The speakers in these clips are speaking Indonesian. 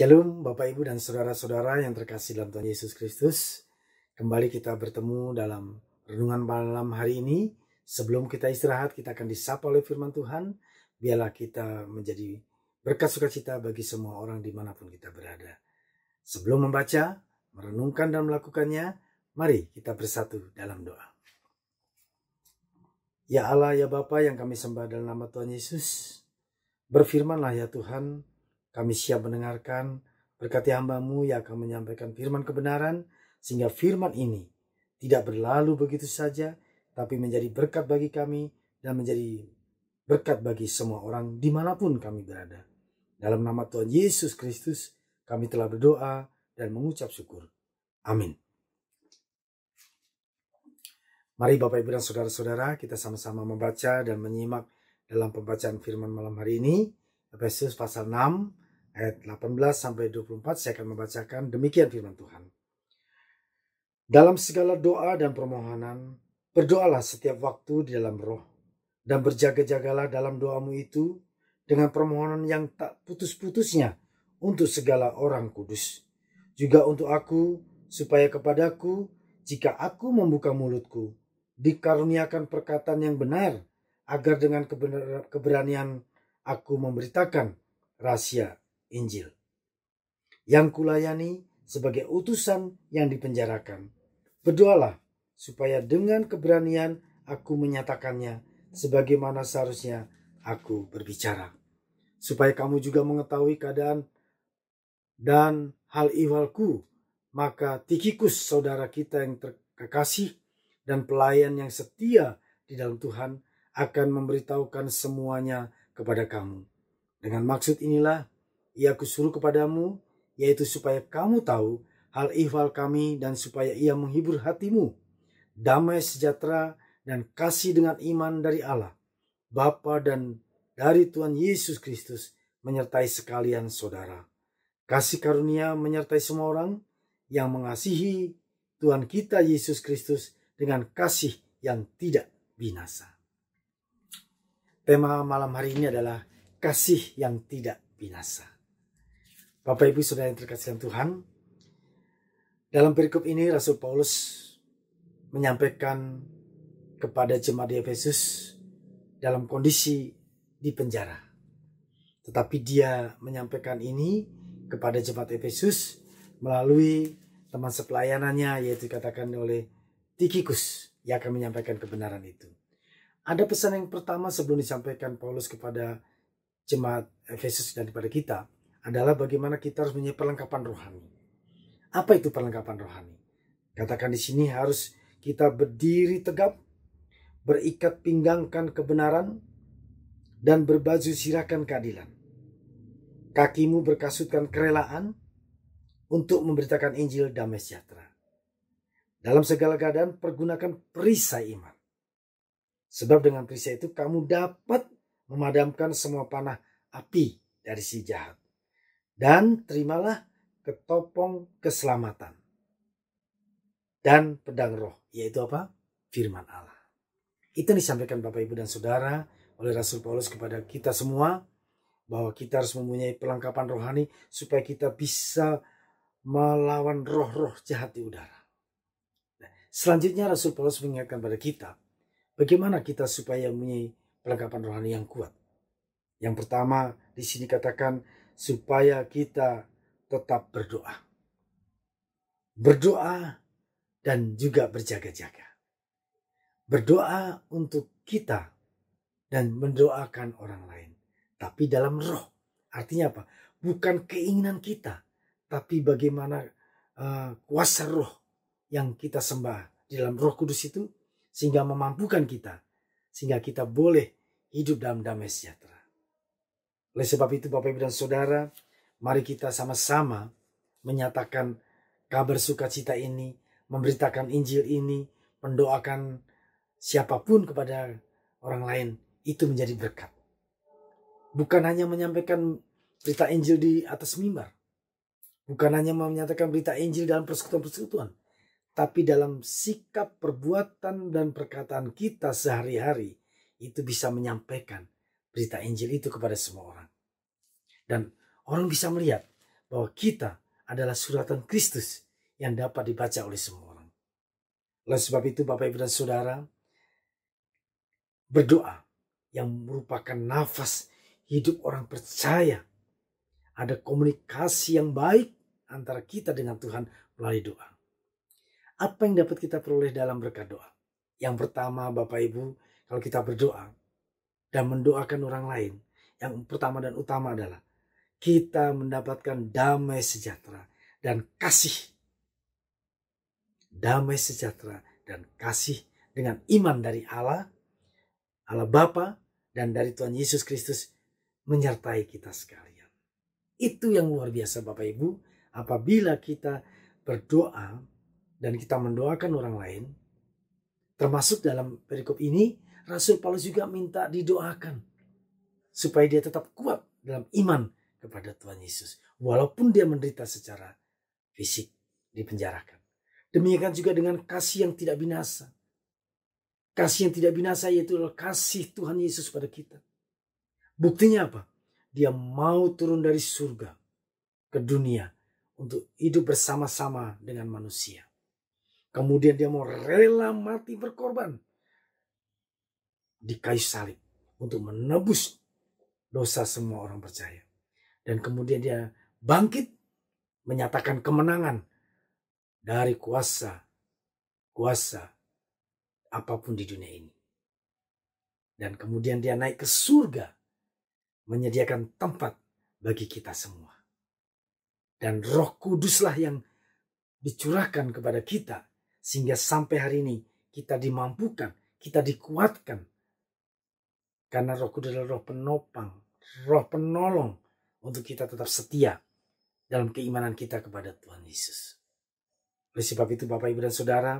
Shalom Bapak Ibu dan Saudara-saudara yang terkasih dalam Tuhan Yesus Kristus. Kembali kita bertemu dalam renungan malam hari ini. Sebelum kita istirahat, kita akan disapa oleh firman Tuhan. Biarlah kita menjadi berkat sukacita bagi semua orang dimanapun kita berada. Sebelum membaca, merenungkan dan melakukannya, mari kita bersatu dalam doa. Ya Allah, ya Bapa yang kami sembah dalam nama Tuhan Yesus, berfirmanlah ya Tuhan. Kami siap mendengarkan, berkati hamba-Mu yang akan menyampaikan firman kebenaran, sehingga firman ini tidak berlalu begitu saja, tapi menjadi berkat bagi kami dan menjadi berkat bagi semua orang dimanapun kami berada. Dalam nama Tuhan Yesus Kristus, kami telah berdoa dan mengucap syukur. Amin. Mari Bapak Ibu dan Saudara-saudara, kita sama-sama membaca dan menyimak dalam pembacaan firman malam hari ini. Efesus pasal 6 ayat 18 sampai 24 saya akan membacakan demikian firman Tuhan. Dalam segala doa dan permohonan, berdoalah setiap waktu di dalam roh, dan berjaga-jagalah dalam doamu itu dengan permohonan yang tak putus-putusnya untuk segala orang kudus. Juga untuk aku, supaya kepadaku, jika aku membuka mulutku, dikaruniakan perkataan yang benar, agar dengan keberanian aku memberitakan rahasia Injil yang kulayani sebagai utusan yang dipenjarakan. Berdoalah supaya dengan keberanian aku menyatakannya sebagaimana seharusnya aku berbicara. Supaya kamu juga mengetahui keadaan dan hal ihwalku, maka Tikhikus saudara kita yang terkasih dan pelayan yang setia di dalam Tuhan akan memberitahukan semuanya kepada kamu. Dengan maksud inilah ia kusuruh kepadamu, yaitu supaya kamu tahu hal ihwal kami dan supaya ia menghibur hatimu. Damai sejahtera dan kasih dengan iman dari Allah, Bapa dan dari Tuhan Yesus Kristus menyertai sekalian saudara. Kasih karunia menyertai semua orang yang mengasihi Tuhan kita Yesus Kristus dengan kasih yang tidak binasa. Tema malam hari ini adalah kasih yang tidak binasa. Bapak Ibu Saudara yang terkasih dalam Tuhan, dalam perikop ini Rasul Paulus menyampaikan kepada jemaat di Efesus dalam kondisi di penjara. Tetapi dia menyampaikan ini kepada jemaat Efesus melalui teman sepelayanannya, yaitu dikatakan oleh Tikhikus yang akan menyampaikan kebenaran itu. Ada pesan yang pertama sebelum disampaikan Paulus kepada jemaat Efesus dan kepada kita adalah bagaimana kita harus mempunyai perlengkapan rohani. Apa itu perlengkapan rohani? Katakan di sini harus kita berdiri tegap, berikat pinggangkan kebenaran, dan berbaju sirahkan keadilan. Kakimu berkasutkan kerelaan untuk memberitakan Injil damai sejahtera. Dalam segala keadaan pergunakan perisai iman. Sebab dengan perisai itu kamu dapat memadamkan semua panah api dari si jahat. Dan terimalah ketopong keselamatan dan pedang roh, yaitu apa? Firman Allah. Itu disampaikan Bapak Ibu dan Saudara oleh Rasul Paulus kepada kita semua, bahwa kita harus mempunyai perlengkapan rohani supaya kita bisa melawan roh-roh jahat di udara. Selanjutnya Rasul Paulus mengingatkan pada kita bagaimana kita supaya mempunyai perlengkapan rohani yang kuat. Yang pertama di sini katakan supaya kita tetap berdoa. Berdoa dan juga berjaga-jaga. Berdoa untuk kita dan mendoakan orang lain. Tapi dalam roh. Artinya apa? Bukan keinginan kita. Tapi bagaimana kuasa roh yang kita sembah di dalam Roh Kudus itu. Sehingga memampukan kita. Sehingga kita boleh hidup dalam damai sejahtera. Oleh sebab itu Bapak Ibu dan Saudara, mari kita sama-sama menyatakan kabar sukacita ini, memberitakan Injil ini, mendoakan siapapun kepada orang lain, itu menjadi berkat. Bukan hanya menyampaikan berita Injil di atas mimbar, bukan hanya menyatakan berita Injil dalam persekutuan-persekutuan, tapi dalam sikap, perbuatan, dan perkataan kita sehari-hari, itu bisa menyampaikan berita Injil itu kepada semua orang. Dan orang bisa melihat bahwa kita adalah suratan Kristus yang dapat dibaca oleh semua orang. Oleh sebab itu Bapak Ibu dan Saudara, berdoa yang merupakan nafas hidup orang percaya. Ada komunikasi yang baik antara kita dengan Tuhan melalui doa. Apa yang dapat kita peroleh dalam berkat doa? Yang pertama Bapak Ibu, kalau kita berdoa dan mendoakan orang lain, yang pertama dan utama adalah kita mendapatkan damai sejahtera dan kasih. Damai sejahtera dan kasih dengan iman dari Allah Bapa dan dari Tuhan Yesus Kristus menyertai kita sekalian. Itu yang luar biasa Bapak Ibu, apabila kita berdoa dan kita mendoakan orang lain, termasuk dalam perikop ini, Rasul Paulus juga minta didoakan supaya dia tetap kuat dalam iman kepada Tuhan Yesus, walaupun dia menderita secara fisik, dipenjarakan. Demikian juga dengan kasih yang tidak binasa. Kasih yang tidak binasa yaitu kasih Tuhan Yesus pada kita. Buktinya apa? Dia mau turun dari surga ke dunia untuk hidup bersama-sama dengan manusia. Kemudian dia mau rela mati berkorban di kayu salib untuk menebus dosa semua orang percaya. Dan kemudian dia bangkit menyatakan kemenangan dari kuasa apapun di dunia ini. Dan kemudian dia naik ke surga menyediakan tempat bagi kita semua. Dan Roh Kuduslah yang dicurahkan kepada kita sehingga sampai hari ini kita dimampukan, kita dikuatkan. Karena Roh Kudus adalah roh penopang, roh penolong untuk kita tetap setia dalam keimanan kita kepada Tuhan Yesus. Oleh sebab itu Bapak Ibu dan Saudara,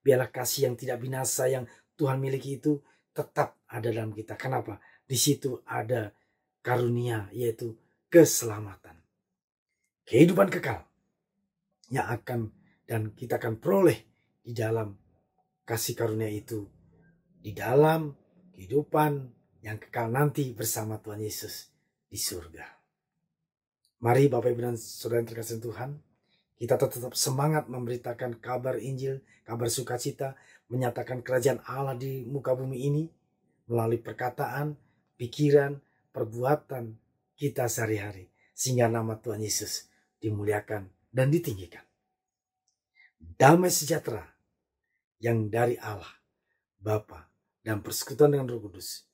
biarlah kasih yang tidak binasa yang Tuhan miliki itu tetap ada dalam kita. Kenapa? Di situ ada karunia, yaitu keselamatan, kehidupan kekal yang akan dan kita akan peroleh di dalam kasih karunia itu, di dalam kehidupan yang kekal nanti bersama Tuhan Yesus di surga. Mari Bapak Ibu dan Saudara yang terkasih Tuhan, kita tetap semangat memberitakan kabar Injil, kabar sukacita, menyatakan kerajaan Allah di muka bumi ini melalui perkataan, pikiran, perbuatan kita sehari-hari, sehingga nama Tuhan Yesus dimuliakan dan ditinggikan. Damai sejahtera yang dari Allah Bapa dan persekutuan dengan Roh Kudus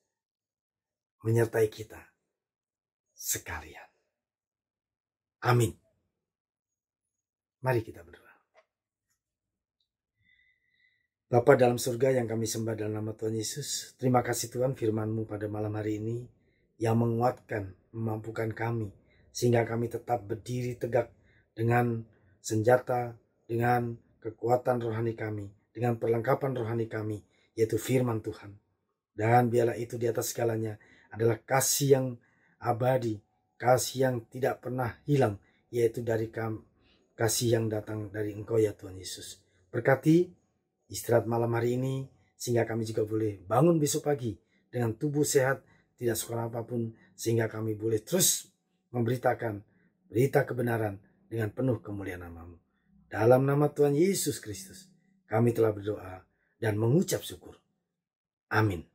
menyertai kita sekalian. Amin. Mari kita berdoa. Bapa dalam surga yang kami sembah dalam nama Tuhan Yesus, terima kasih Tuhan firman-Mu pada malam hari ini yang menguatkan, memampukan kami, sehingga kami tetap berdiri tegak dengan senjata, dengan kekuatan rohani kami, dengan perlengkapan rohani kami, yaitu firman Tuhan. Dan biarlah itu di atas segalanya adalah kasih yang abadi, kasih yang tidak pernah hilang, yaitu dari kami, kasih yang datang dari Engkau ya Tuhan Yesus. Berkati istirahat malam hari ini, sehingga kami juga boleh bangun besok pagi dengan tubuh sehat, tidak sekurang apapun, sehingga kami boleh terus memberitakan berita kebenaran dengan penuh kemuliaan nama-Mu. Dalam nama Tuhan Yesus Kristus, kami telah berdoa dan mengucap syukur. Amin.